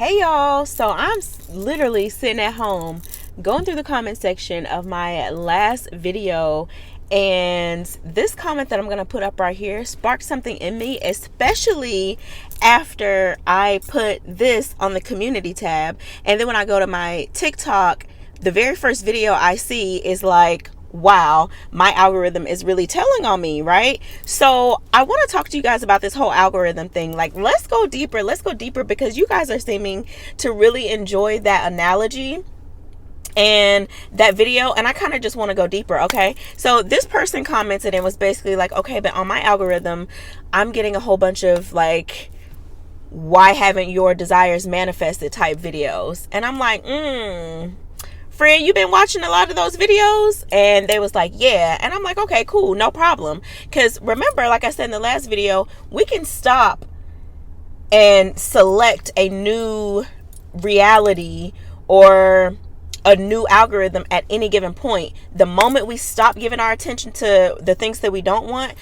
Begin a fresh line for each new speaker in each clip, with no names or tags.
Hey y'all, so I'm literally sitting at home going through the comment section of my last video, and this comment that I'm going to put up right here sparked something in me, especially after I put this on the community tab. And then when I go to my TikTok, the very first video I see is like, wow, my algorithm is really telling on me, right? So I want to talk to you guys about this whole algorithm thing. Like, let's go deeper because you guys are seeming to really enjoy that analogy and that video, and I kind of just want to go deeper. Okay, so this person commented and was basically like, okay, but on my algorithm I'm getting a whole bunch of like, why haven't your desires manifested type videos. And I'm like, friend, you been watching a lot of those videos? And they was like, yeah. And I'm like, okay, cool, no problem. Because remember, like I said in the last video, we can stop and select a new reality or a new algorithm at any given point. The moment we stop giving our attention to the things that we don't want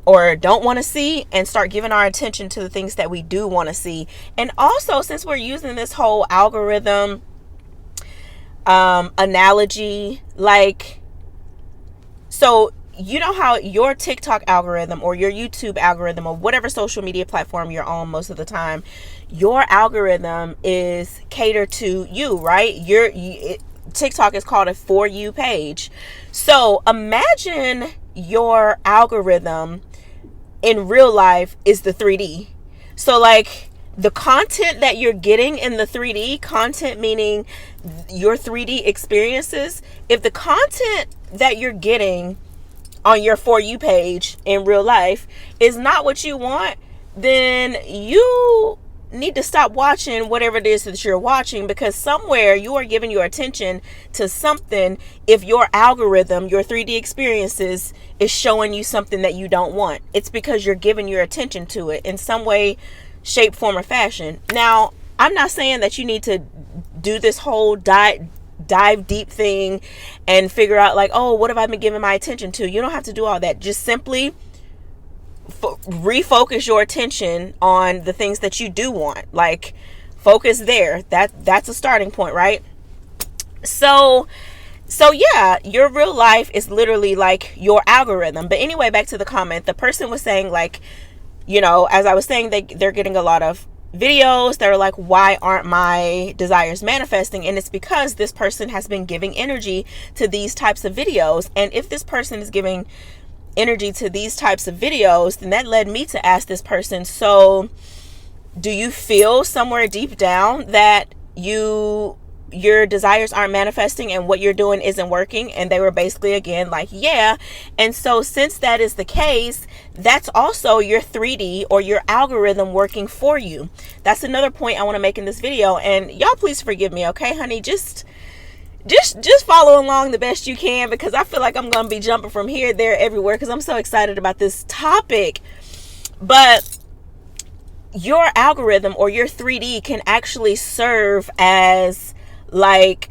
or don't want to see and start giving our attention to the things that we do want to see. And also, since we're using this whole algorithm analogy, like, so you know how your TikTok algorithm or your YouTube algorithm or whatever social media platform you're on most of the time, your algorithm is catered to you, right? TikTok is called a For You page. So imagine your algorithm in real life is the 3D. So like, the content that you're getting in the 3D content, meaning your 3D experiences, if the content that you're getting on your For You page in real life is not what you want, then you need to stop watching whatever it is that you're watching, because somewhere you are giving your attention to something if your algorithm, your 3D experiences, is showing you something that you don't want. It's because you're giving your attention to it in some way, shape, form, or fashion. Now, I'm not saying that you need to do this whole dive deep thing and figure out like, oh, what have I been giving my attention to? You don't have to do all that. Just simply refocus your attention on the things that you do want. Like, focus there. That's a starting point, right? So yeah, your real life is literally like your algorithm. But anyway, back to the comment. The person was saying like, you know, as I was saying, they're getting a lot of videos that are like, why aren't my desires manifesting? And it's because this person has been giving energy to these types of videos. And if this person is giving energy to these types of videos, then that led me to ask this person, so do you feel somewhere deep down that your desires aren't manifesting and what you're doing isn't working? And they were basically again like, yeah. And so since that is the case, that's also your 3D or your algorithm working for you. That's another point I want to make in this video. And y'all please forgive me, okay, honey? Just follow along the best you can, because I feel like I'm going to be jumping from here, there, everywhere, because I'm so excited about this topic. But your algorithm or your 3D can actually serve as like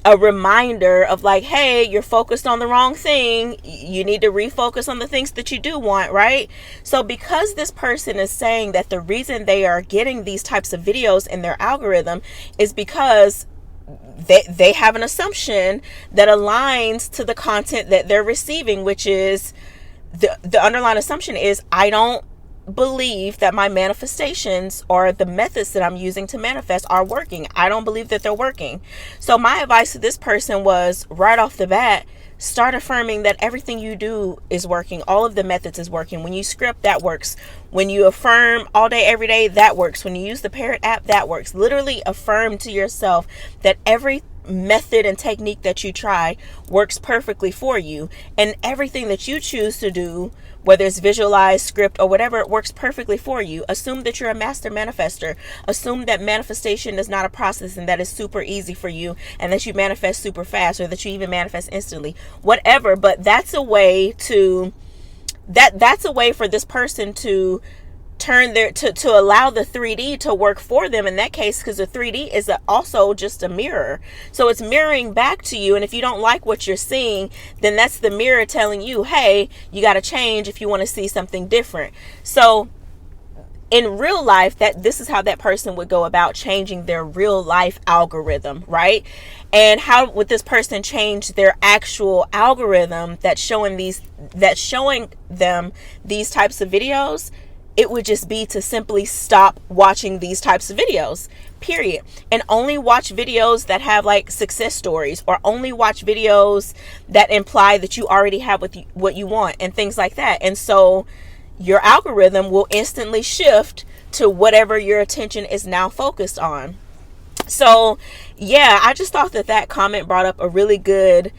a reminder of like, hey, you're focused on the wrong thing. You need to refocus on the things that you do want, right? So because this person is saying that the reason they are getting these types of videos in their algorithm is because they have an assumption that aligns to the content that they're receiving, which is the underlying assumption is, I don't believe that my manifestations or the methods that I'm using to manifest are working. I don't believe that they're working. So my advice to this person was, right off the bat, start affirming that everything you do is working. All of the methods is working. When you script, that works. When you affirm all day, every day, that works. When you use the Parrot app, that works. Literally affirm to yourself that every method and technique that you try works perfectly for you, and everything that you choose to do, whether it's visualize, script, or whatever, it works perfectly for you. Assume that you're a master manifester. Assume that manifestation is not a process and that is super easy for you, and that you manifest super fast, or that you even manifest instantly, whatever. But that's a way to that's a way for this person to turn to allow the 3D to work for them in that case, because the 3D is also just a mirror. So it's mirroring back to you, and if you don't like what you're seeing, then that's the mirror telling you, hey, you got to change if you want to see something different. So in real life, that this is how that person would go about changing their real life algorithm, right? And how would this person change their actual algorithm that's showing them these types of videos? It would just be to simply stop watching these types of videos, period, and only watch videos that have like success stories, or only watch videos that imply that you already have what you want, and things like that. And so your algorithm will instantly shift to whatever your attention is now focused on. So yeah, I just thought that comment brought up a really good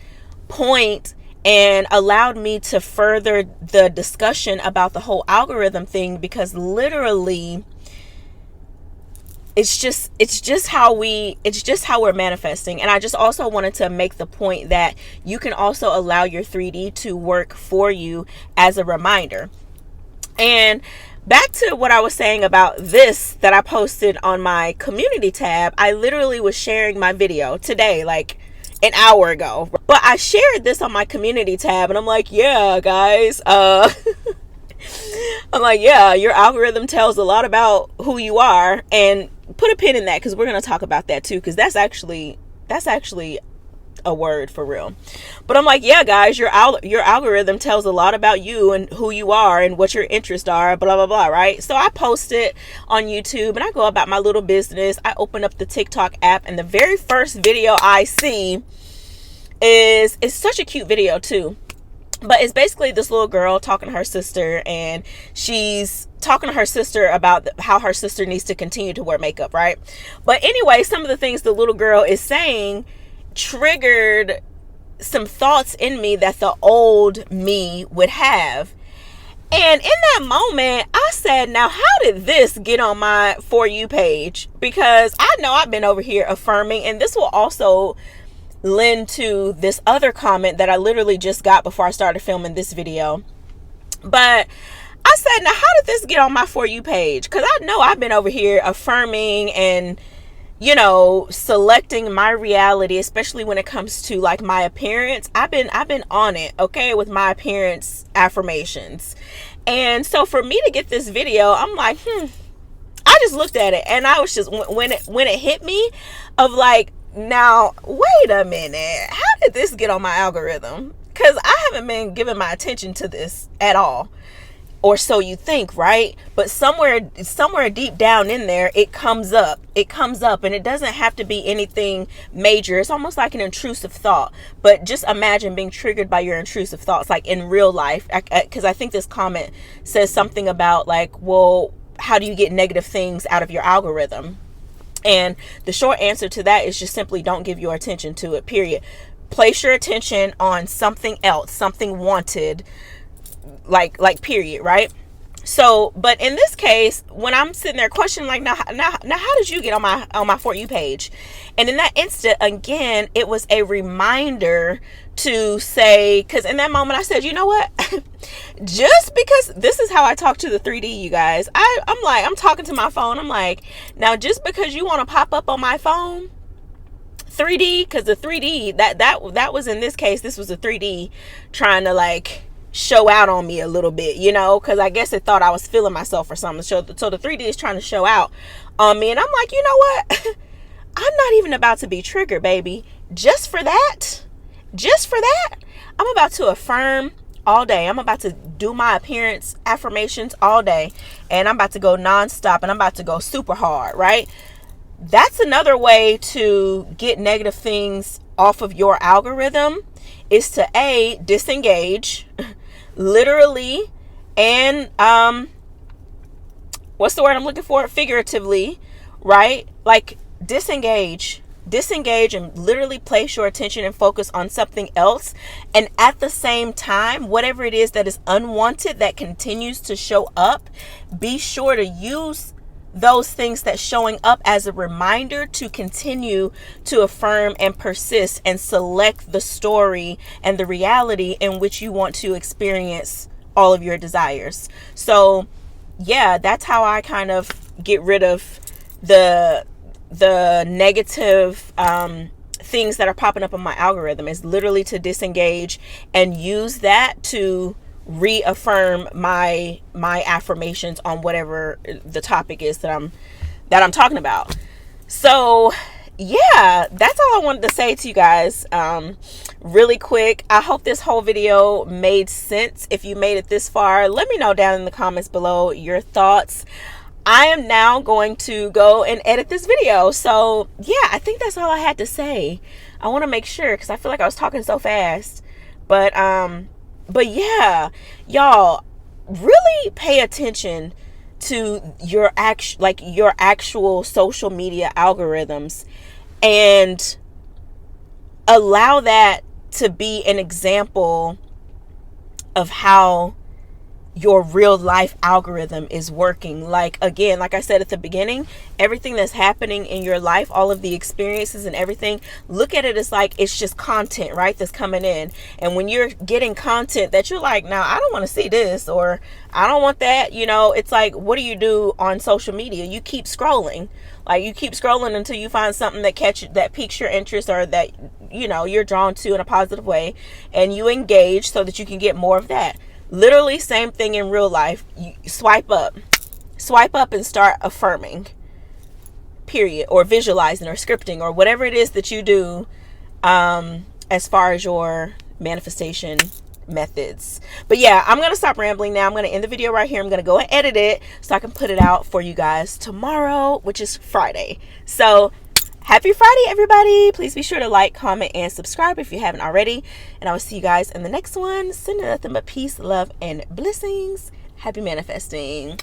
point and allowed me to further the discussion about the whole algorithm thing, because literally it's just how we're manifesting. And I just also wanted to make the point that you can also allow your 3D to work for you as a reminder. And back to what I was saying about this that I posted on my community tab, I literally was sharing my video today, like an hour ago. But I shared this on my community tab, and I'm like, yeah, guys, I'm like, yeah, your algorithm tells a lot about who you are. And put a pin in that, because we're going to talk about that too, because that's actually a word for real. But I'm like, yeah, guys, your algorithm tells a lot about you and who you are and what your interests are, blah blah blah, right? So I post it on YouTube and I go about my little business. I open up the TikTok app, and the very first video I see is such a cute video too. But it's basically this little girl talking to her sister, and she's talking to her sister about how her sister needs to continue to wear makeup, right? But anyway, some of the things the little girl is saying triggered some thoughts in me that the old me would have. And in that moment, I said, now, how did this get on my For You page? Because I know I've been over here affirming, and this will also lend to this other comment that I literally just got before I started filming this video. But I said, now, how did this get on my For You page? Because I know I've been over here affirming and, you know, selecting my reality, especially when it comes to like my appearance. I've been on it, okay, with my appearance affirmations. And so for me to get this video, I'm like, I just looked at it, and I was just, when it hit me of like, now wait a minute, how did this get on my algorithm? Because I haven't been giving my attention to this at all. Or so you think, right? But somewhere deep down in there, it comes up, and it doesn't have to be anything major. It's almost like an intrusive thought. But just imagine being triggered by your intrusive thoughts, like in real life. Because I think this comment says something about like, well, how do you get negative things out of your algorithm? And the short answer to that is just simply don't give your attention to it, period. Place your attention on something else, something wanted, like period, right? So, but in this case, when I'm sitting there questioning, like, now how did you get on my For You page? And in that instant, again, it was a reminder to say, because in that moment I said, you know what? Just because this is how I talk to the 3D, you guys. I'm talking to my phone. I'm like, now just because you want to pop up on my phone, 3D, because the 3D that was, in this case, this was a 3D trying to like show out on me a little bit, you know, because I guess it thought I was feeling myself or something. So the 3D is trying to show out on me, and I'm like, you know what? I'm not even about to be triggered, baby. Just for that, I'm about to affirm all day. I'm about to do my appearance affirmations all day, and I'm about to go nonstop, and I'm about to go super hard, right? That's another way to get negative things off of your algorithm, is to disengage, literally, and what's the word I'm looking for? Figuratively, right? Like disengage and literally place your attention and focus on something else. And at the same time, whatever it is that is unwanted that continues to show up, be sure to use those things that's showing up as a reminder to continue to affirm and persist and select the story and the reality in which you want to experience all of your desires. So yeah, that's how I kind of get rid of the negative things that are popping up on my algorithm, is literally to disengage and use that to reaffirm my affirmations on whatever the topic is that I'm talking about. So yeah, that's all I wanted to say to you guys. Really quick, I hope this whole video made sense. If you made it this far, let me know down in the comments below your thoughts. I am now going to go and edit this video. So yeah, I think that's all I had to say. I want to make sure, because I feel like I was talking so fast. But yeah, y'all really pay attention to your actual social media algorithms, and allow that to be an example of how your real life algorithm is working. Like, again, like I said at the beginning, everything that's happening in your life, all of the experiences and everything, look at it as like it's just content, right, that's coming in. And when you're getting content that you're like, now I don't want to see this, or I don't want that, you know, it's like, what do you do on social media? You keep scrolling. Like, you keep scrolling until you find something that piques your interest, or that, you know, you're drawn to in a positive way, and you engage so that you can get more of that. Literally same thing in real life. You swipe up and start affirming, period, or visualizing or scripting or whatever it is that you do as far as your manifestation methods. But yeah, I'm gonna stop rambling now. I'm gonna end the video right here. I'm gonna go and edit it so I can put it out for you guys tomorrow, which is Friday. So happy Friday, everybody. Please be sure to like, comment, and subscribe if you haven't already. And I will see you guys in the next one. Sending nothing but peace, love, and blessings. Happy manifesting.